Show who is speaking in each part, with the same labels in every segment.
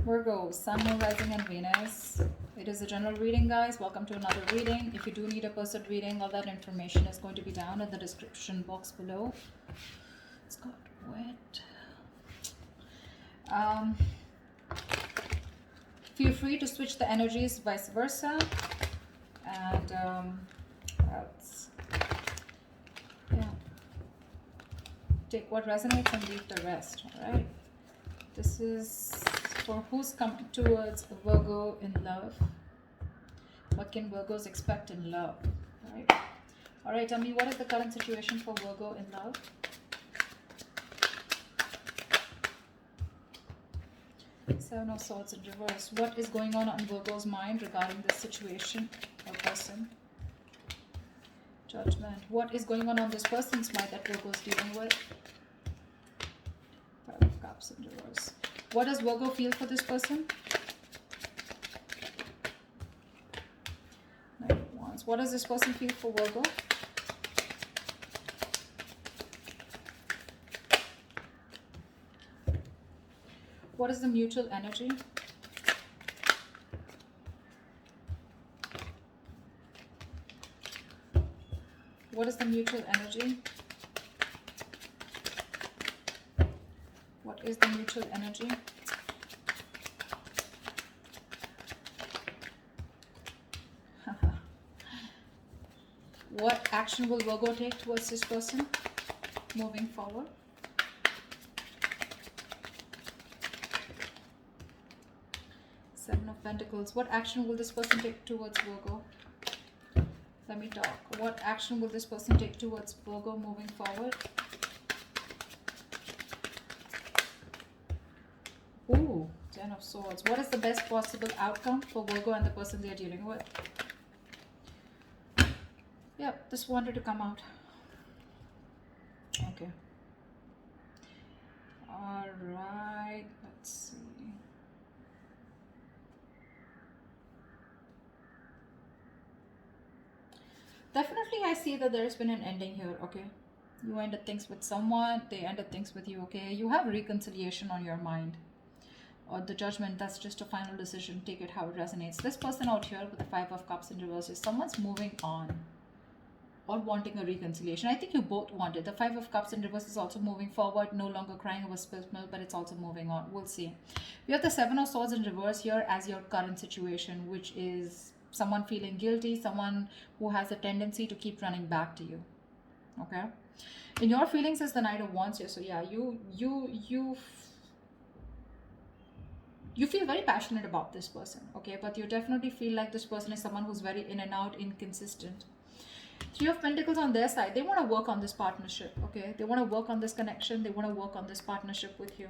Speaker 1: Virgo, Sun, Moon, Rising, and Venus. It is a general reading, guys. Welcome to another reading. If you do need a personal reading, all that information is going to be down in the description box below. It's got wet. Feel free to switch the energies, vice versa. And yeah, take what resonates and leave the rest. All right. This is for who's coming towards Virgo in love. What can Virgos expect in love? Right. All right. Tell me, what is the current situation for Virgo in love? Seven of Swords in reverse. What is going on Virgo's mind regarding this situation or person? Judgment. What is going on this person's mind that Virgo is dealing with? Five of Cups in reverse. What does Virgo feel for this person? Knight of Wands. What does this person feel for Virgo? What is the mutual energy? What is the mutual energy? What is the mutual energy? What action will Virgo take towards this person moving forward? Seven of Pentacles. What action will this person take towards Virgo? Let me talk. What action will this person take towards Virgo moving forward? Ooh, Ten of Swords. What is the best possible outcome for Virgo and the person they are dealing with? Yep, this wanted to come out. Okay. All right, let's see. Definitely, I see that there's been an ending here, okay? You ended things with someone, they ended things with you, okay? You have reconciliation on your mind. Or the Judgment, that's just a final decision. Take it how it resonates. This person out here with the Five of Cups in reverse is someone's moving on or wanting a reconciliation. I think you both want it. The Five of Cups in reverse is also moving forward, no longer crying over spilled milk, but it's also moving on. We'll see. We have the Seven of Swords in reverse here as your current situation, which is someone feeling guilty, someone who has a tendency to keep running back to you. Okay? In your feelings is the Knight of Wands here. So yeah, you feel very passionate about this person, okay? But you definitely feel like this person is someone who's very in and out, inconsistent. Three of Pentacles on their side, they want to work on this partnership, okay? They want to work on this connection. They want to work on this partnership with you.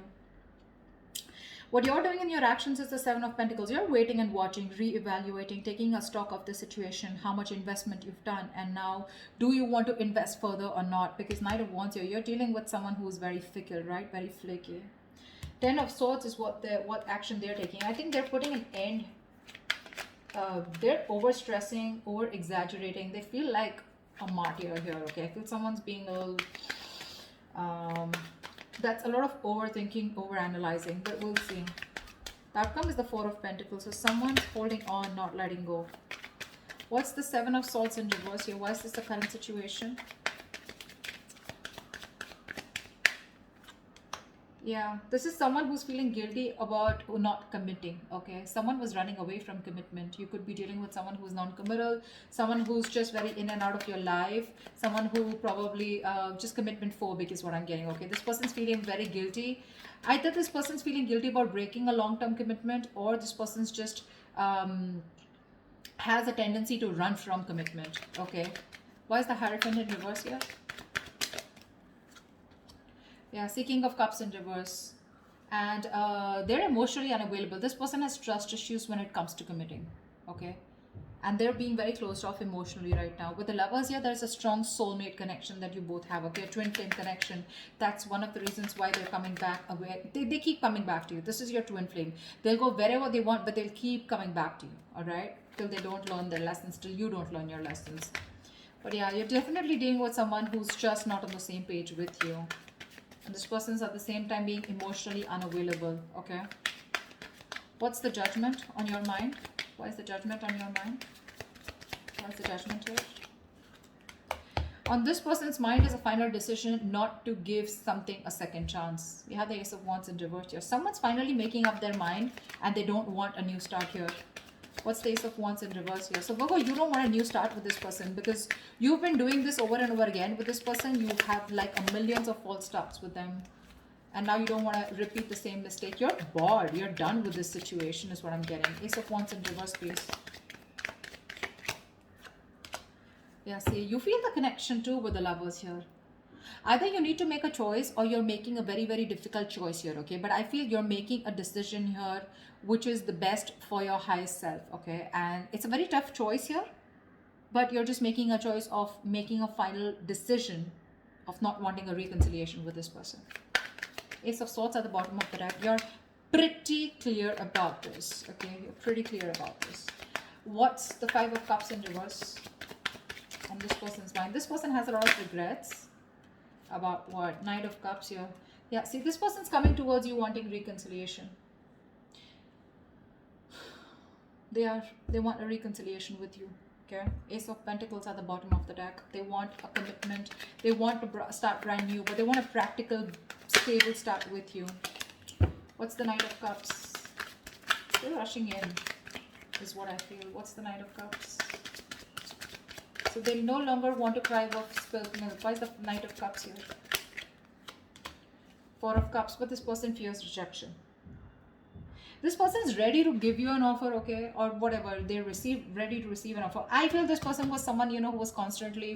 Speaker 1: What you're doing in your actions is the Seven of Pentacles. You're waiting and watching, re-evaluating, taking a stock of the situation, how much investment you've done, and now do you want to invest further or not? Because Knight of Wands here, you're dealing with someone who's very fickle, right? Very flaky. Ten of Swords is what action they're taking. I think they're putting an end. They're overstressing, over exaggerating. They feel like a martyr here, okay? I feel someone's being a little that's a lot of overthinking, overanalyzing, but we'll see. The outcome is the Four of Pentacles. So someone's holding on, not letting go. What's the Seven of Swords in reverse here? Why is this the current situation? Yeah, this is someone who's feeling guilty about not committing, okay? Someone was running away from commitment. You could be dealing with someone who's non-committal, someone who's just very in and out of your life, someone who probably just commitment phobic is what I'm getting, okay? This person's feeling very guilty. Either this person's feeling guilty about breaking a long-term commitment, or this person's just has a tendency to run from commitment, okay? Why is the Hierophant in reverse here? Yeah, King of Cups in reverse. And they're emotionally unavailable. This person has trust issues when it comes to committing. Okay. And they're being very closed off emotionally right now. With the Lovers here, there's a strong soulmate connection that you both have. Okay, a twin flame connection. That's one of the reasons why they're coming back away. They keep coming back to you. This is your twin flame. They'll go wherever they want, but they'll keep coming back to you. All right. Till they don't learn their lessons. Till you don't learn your lessons. But yeah, you're definitely dealing with someone who's just not on the same page with you. And this person's at the same time being emotionally unavailable, okay? What's the judgment on your mind? Why is the judgment on your mind? Why is the judgment here? On this person's mind is a final decision not to give something a second chance. We have the Ace of Wands in reverse here. Someone's finally making up their mind and they don't want a new start here. What's the Ace of Wands in reverse here? So Virgo, you don't want a new start with this person because you've been doing this over and over again with this person. You have like a millions of false starts with them. And now you don't want to repeat the same mistake. You're bored. You're done with this situation is what I'm getting. Ace of Wands in reverse, please. Yeah, see, you feel the connection too with the Lovers here. Either you need to make a choice or you're making a very, very difficult choice here, okay? But I feel you're making a decision here which is the best for your highest self, okay? And it's a very tough choice here, but you're just making a choice of making a final decision of not wanting a reconciliation with this person. Ace of Swords at the bottom of the deck. You're pretty clear about this, okay? You're pretty clear about this. What's the Five of Cups in reverse on this person's mind? This person has a lot of regrets about what? Knight of Cups here. Yeah, see, this person's coming towards you wanting reconciliation. They want a reconciliation with you. Okay, Ace of Pentacles at the bottom of the deck. They want a commitment. They want to start brand new, but they want a practical, stable start with you. What's the Knight of Cups? They're rushing in, is what I feel. What's the Knight of Cups? So they no longer want to cry over spilled milk. Why is the Knight of Cups here? Four of Cups, but this person fears rejection. This person is ready to give you an offer, okay, or whatever. They're ready to receive an offer. I feel this person was someone, you know, who was constantly...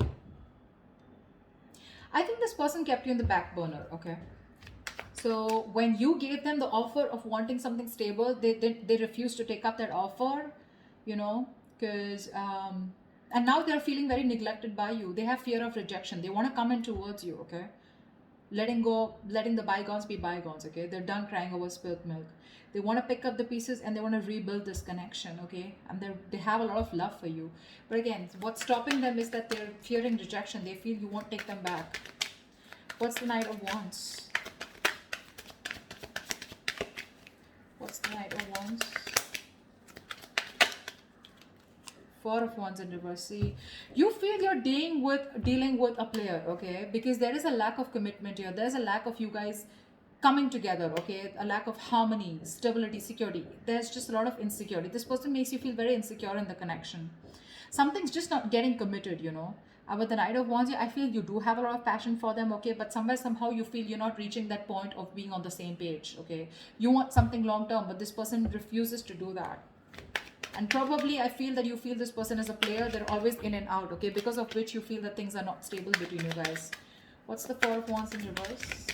Speaker 1: I think this person kept you in the back burner, okay. So when you gave them the offer of wanting something stable, they refused to take up that offer, you know, because... and now they're feeling very neglected by you. They have fear of rejection. They want to come in towards you, okay? Letting go, letting the bygones be bygones, okay? They're done crying over spilled milk. They want to pick up the pieces and they want to rebuild this connection, okay? And they have a lot of love for you. But again, what's stopping them is that they're fearing rejection. They feel you won't take them back. What's the Knight of Wands? What's the Knight of Wands? Four of Wands in reverse. See, you feel you're dealing with a player, okay? Because there is a lack of commitment here. There's a lack of you guys coming together, okay? A lack of harmony, stability, security. There's just a lot of insecurity. This person makes you feel very insecure in the connection. Something's just not getting committed, you know? With the Knight of Wands, I feel you do have a lot of passion for them, okay? But somehow you feel you're not reaching that point of being on the same page, okay? You want something long term, but this person refuses to do that. And probably I feel that you feel this person is a player. They're always in and out, okay? Because of which you feel that things are not stable between you guys. What's the Four of Wands in reverse?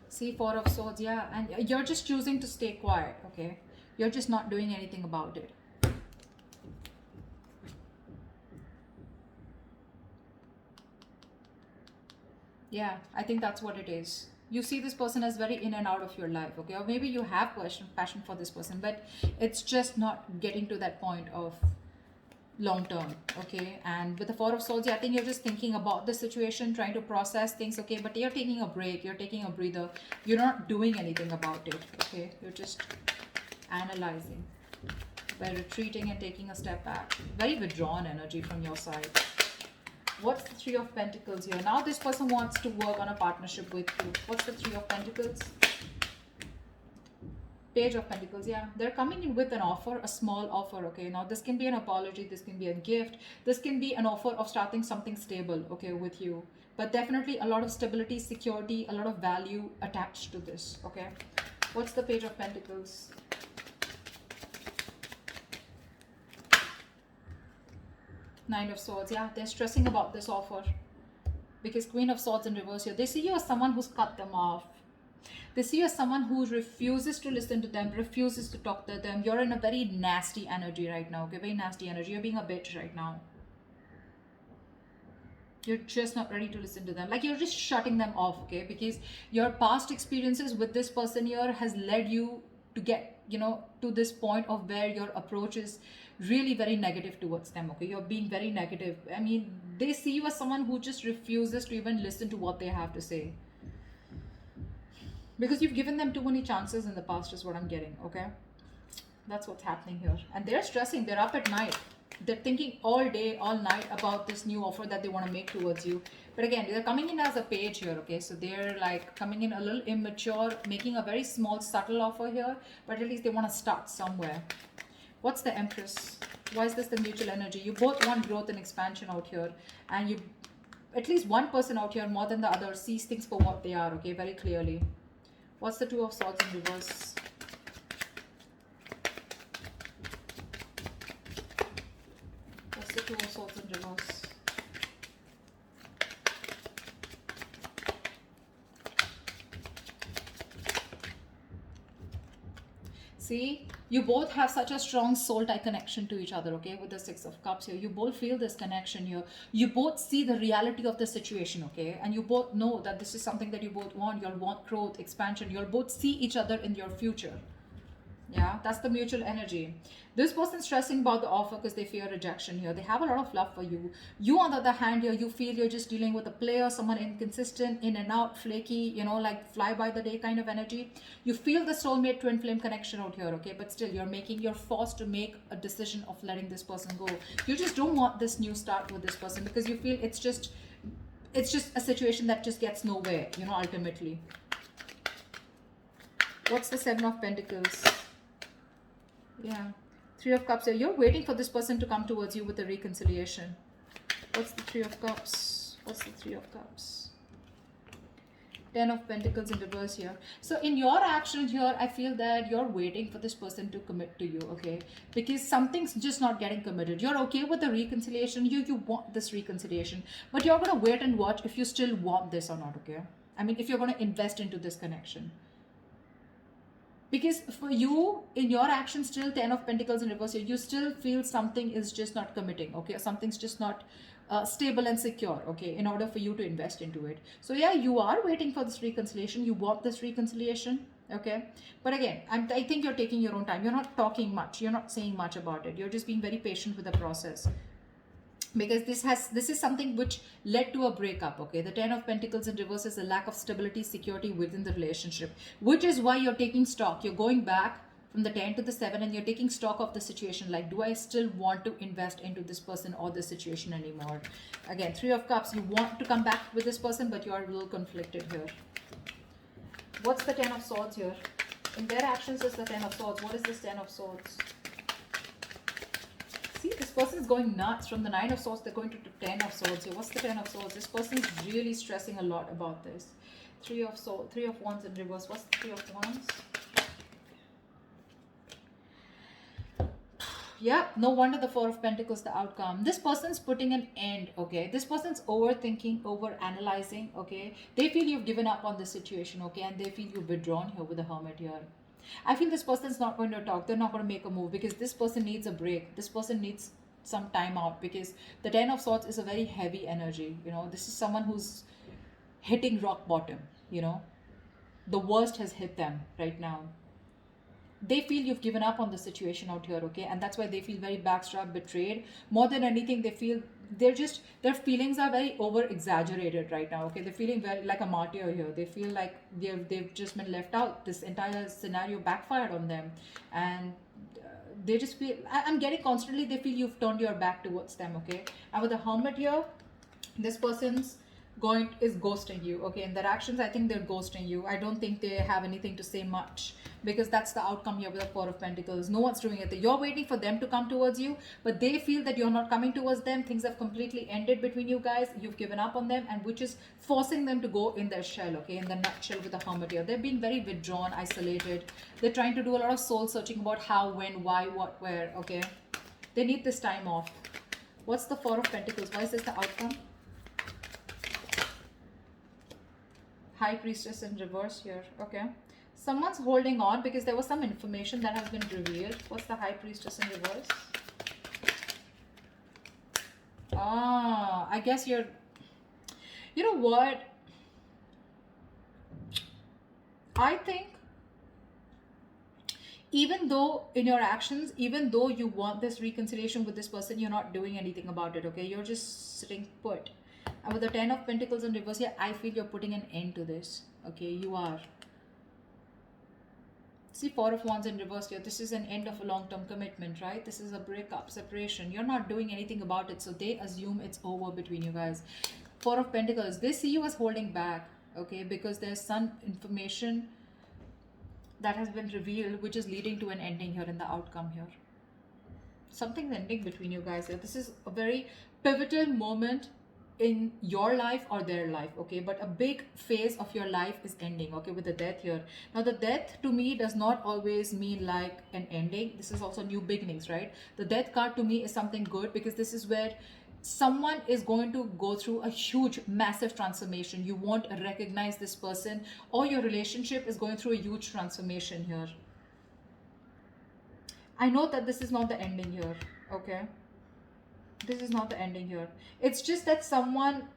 Speaker 1: See, Four of Swords, yeah. And you're just choosing to stay quiet, okay? You're just not doing anything about it. Yeah, I think that's what it is. You see this person as very in and out of your life, okay? Or maybe you have passion for this person, but it's just not getting to that point of long term, okay? And with the Four of Swords, I think you're just thinking about the situation, trying to process things, okay? But you're taking a break, you're taking a breather. You're not doing anything about it, okay? You're just analyzing by retreating and taking a step back. Very withdrawn energy from your side. What's the Three of Pentacles here? Now this person wants to work on a partnership with you. What's the Three of Pentacles? Page of Pentacles, yeah. They're coming in with an offer, a small offer, okay? Now this can be an apology, this can be a gift, this can be an offer of starting something stable, okay, with you. But definitely a lot of stability, security, a lot of value attached to this, okay? What's the Page of Pentacles? Nine of Swords, yeah, they're stressing about this offer because Queen of Swords in reverse here. They see you as someone who's cut them off. They see you as someone who refuses to listen to them, refuses to talk to them. You're in a very nasty energy right now, okay? Very nasty energy. You're being a bitch right now. You're just not ready to listen to them. Like you're just shutting them off, okay? Because your past experiences with this person here has led you to get, you know, to this point of where your approach is really very negative towards them, okay? You're being very negative. I mean, they see you as someone who just refuses to even listen to what they have to say. Because you've given them too many chances in the past, is what I'm getting, okay? That's what's happening here. And they're stressing, they're up at night. They're thinking all day, all night about this new offer that they want to make towards you. But again, they're coming in as a page here, okay? So they're like coming in a little immature, making a very small, subtle offer here, but at least they want to start somewhere. What's the Empress? Why is this the mutual energy? You both want growth and expansion out here. And you, at least one person out here more than the other, sees things for what they are, okay? Very clearly. What's the Two of Swords in reverse? What's the Two of Swords in reverse? See, you both have such a strong soul tie connection to each other, okay? With the Six of Cups here, you both feel this connection here. You both see the reality of the situation, okay? And you both know that this is something that you both want. You'll want growth, expansion. You'll both see each other in your future. Yeah, that's the mutual energy. This person's stressing about the offer because they fear rejection here. They have a lot of love for you. You, on the other hand, here, you feel you're just dealing with a player, someone inconsistent, in and out, flaky, you know, like fly by the day kind of energy. You feel the soulmate twin flame connection out here, okay? But still, you're forced to make a decision of letting this person go. You just don't want this new start with this person because you feel it's just a situation that just gets nowhere, you know, ultimately. What's the Seven of Pentacles? Yeah. Three of Cups here. You're waiting for this person to come towards you with a reconciliation. What's the Three of Cups? What's the Three of Cups? Ten of Pentacles in reverse here. So in your actions here, I feel that you're waiting for this person to commit to you, okay? Because something's just not getting committed. You're okay with the reconciliation. You want this reconciliation. But you're going to wait and watch if you still want this or not, okay? I mean, if you're going to invest into this connection. Because for you, in your actions, still 10 of Pentacles in reverse, you still feel something is just not committing, okay? Something's just not stable and secure, okay, in order for you to invest into it. So yeah, you are waiting for this reconciliation. You want this reconciliation, okay? But again, I think you're taking your own time. You're not talking much. You're not saying much about it. You're just being very patient with the process. Because this is something which led to a breakup, okay? The Ten of Pentacles in reverse is a lack of stability, security within the relationship, which is why you're taking stock. You're going back from the 10 to the 7 and you're taking stock of the situation. Like, do I still want to invest into this person or this situation anymore? Again, Three of Cups, you want to come back with this person, but you are a little conflicted here. What's the Ten of Swords here? In their actions is the Ten of Swords. What is this Ten of Swords? See, this person is going nuts. From the Nine of Swords, they're going to the Ten of Swords here. What's the Ten of Swords? This person is really stressing a lot about this. Three of Wands in reverse. What's the Three of Wands? Yeah, no wonder the Four of Pentacles, the outcome. This person's putting an end, okay? This person's overthinking, over-analyzing, okay? They feel you've given up on the situation, okay? And they feel you've withdrawn here with the Hermit here. I feel this person's not going to talk. They're not going to make a move because this person needs a break. This person needs some time out because the Ten of Swords is a very heavy energy. You know, this is someone who's hitting rock bottom, you know. The worst has hit them right now. They feel you've given up on the situation out here, okay? And that's why they feel very backstrapped, betrayed. More than anything, they feel their feelings are very over exaggerated right now, okay? They're feeling very like a martyr here. They feel like they've just been left out. This entire scenario backfired on them, and they just feel, I'm getting constantly, they feel you've turned your back towards them, okay? And with the Hermit here, this person's is ghosting you, okay? In their actions, I think they're ghosting you. I don't think they have anything to say much because that's the outcome here with the Four of Pentacles. No one's doing it. You're waiting for them to come towards you, but they feel that you're not coming towards them. Things have completely ended between you guys. You've given up on them, and which is forcing them to go in their shell, okay? In the nutshell with the Hermit here. They're being very withdrawn, isolated. They're trying to do a lot of soul searching about how, when, why, what, where, okay? They need this time off. What's the Four of Pentacles? Why is this the outcome? High Priestess in reverse here, okay? Someone's holding on because there was some information that has been revealed. What's the High Priestess in reverse? Ah, I guess you know what? I think even though in your actions, even though you want this reconciliation with this person, you're not doing anything about it, okay? You're just sitting put. And with the Ten of Pentacles in reverse here, I feel you're putting an end to this, okay? You are. See, Four of Wands in reverse here. This is an end of a long-term commitment, right? This is a breakup, separation. You're not doing anything about it, so they assume it's over between you guys. Four of Pentacles. They see you as holding back, okay? Because there's some information that has been revealed, which is leading to an ending here in the outcome here. Something's ending between you guys here. This is a very pivotal moment in your life or their life, okay? But a big phase of your life is ending, okay, with the Death here. Now the Death to me does not always mean like an ending. This is also new beginnings, right? The Death card to me is something good, because this is where someone is going to go through a huge, massive transformation. You won't recognize this person, or your relationship is going through a huge transformation here. I know that this is not the ending here, okay? This is not the ending here. It's just that someone,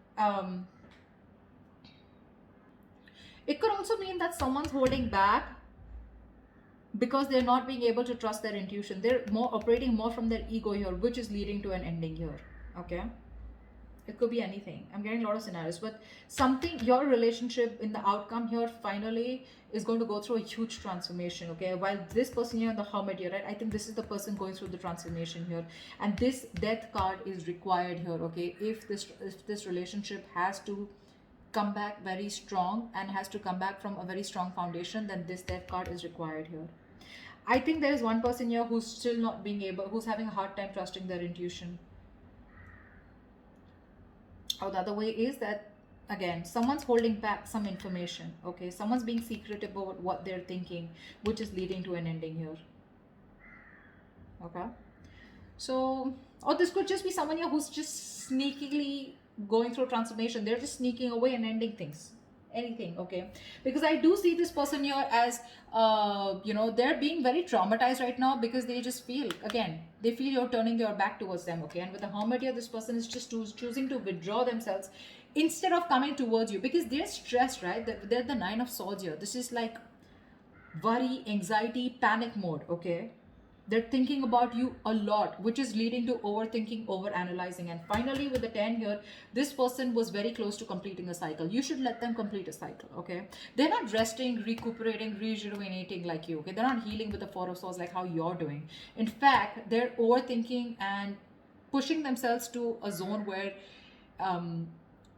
Speaker 1: it could also mean that someone's holding back because they're not being able to trust their intuition. They're more operating more from their ego here, which is leading to an ending here, okay? It could be anything. I'm getting a lot of scenarios, but something, your relationship in the outcome here finally is going to go through a huge transformation, okay? While this person here in the Hermit here, right? I think this is the person going through the transformation here, and this Death card is required here, okay? If this relationship has to come back very strong and has to come back from a very strong foundation, then this Death card is required here. I think there is one person here who's still not being able, who's having a hard time trusting their intuition. Or the other way is that, again, someone's holding back some information, okay? Someone's being secretive about what they're thinking, which is leading to an ending here, okay? So, or this could just be someone here who's just sneakily going through transformation. They're just sneaking away and ending things, anything, okay? Because I do see this person here as, you know, they're being very traumatized right now, because they just feel, again, they feel you're turning your back towards them, okay? And with the Hermit here, this person is just choosing to withdraw themselves instead of coming towards you, because they're stressed, right? They're the Nine of Swords here. This is like worry, anxiety, panic mode, okay? They're thinking about you a lot, which is leading to overthinking, overanalyzing. And finally, with the 10 here, this person was very close to completing a cycle. You should let them complete a cycle, okay? They're not resting, recuperating, rejuvenating like you, okay? They're not healing with the Four of Swords like how you're doing. In fact, they're overthinking and pushing themselves to a zone where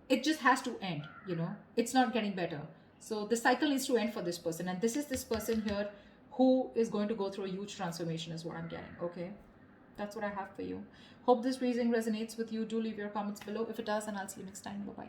Speaker 1: it just has to end, you know? It's not getting better. So the cycle needs to end for this person. And this is this person here who is going to go through a huge transformation is what I'm getting, okay? That's what I have for you. Hope this reading resonates with you. Do leave your comments below. If it does, and I'll see you next time. Bye-bye.